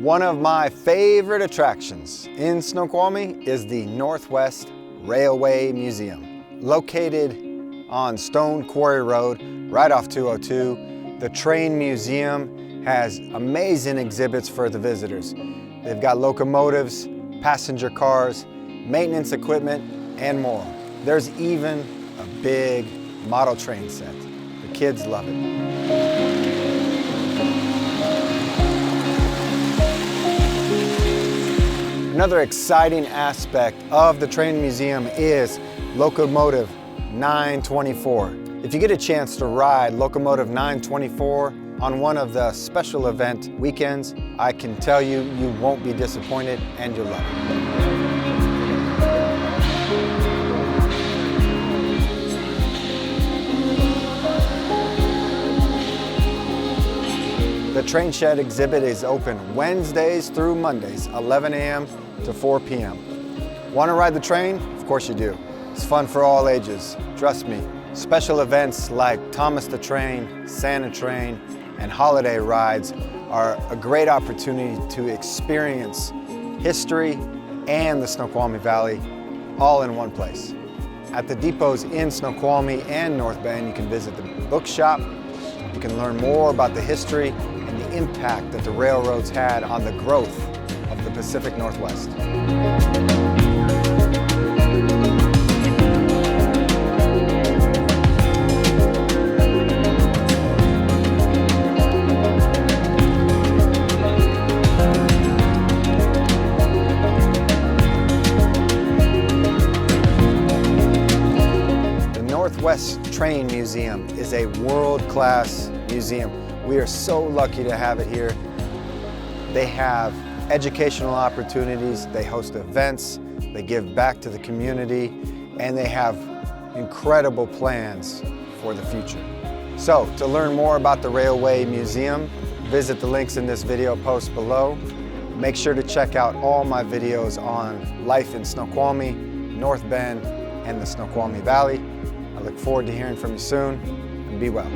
One of my favorite attractions in Snoqualmie is the Northwest Railway Muesum. Located on Stone Quary Road, right off 202, the Train Museum has amazing exhibits for the visitors. They've got locomotives, passenger cars, maintenance equipment, and more. There's even a big model train set. The kids love it. Another exciting aspect of the Train Museum is Locomotive 924. If you get a chance to ride Locomotive 924 on one of the special event weekends, I can tell you, you won't be disappointed and you'll love it. The train shed exhibit is open Wednesdays through Mondays, 11 a.m. to 4 p.m. Want to ride the train? Of course you do. It's fun for all ages, trust me. Special events like Thomas the Train, Santa Train, and holiday rides are a great opportunity to experience history and the Snoqualmie Valley all in one place. At the depots in Snoqualmie and North Bend, you can visit the bookshop. You can learn more about the history and the impact that the railroads had on the growth of the Pacific Northwest. The Northwest Train Museum is a world-class museum. We are so lucky to have it here. They have educational opportunities, they host events, they give back to the community, and they have incredible plans for the future. So, to learn more about the Railway Museum, visit the links in this video post below. Make sure to check out all my videos on life in Snoqualmie, North Bend, and the Snoqualmie Valley. I look forward to hearing from you soon, and be well.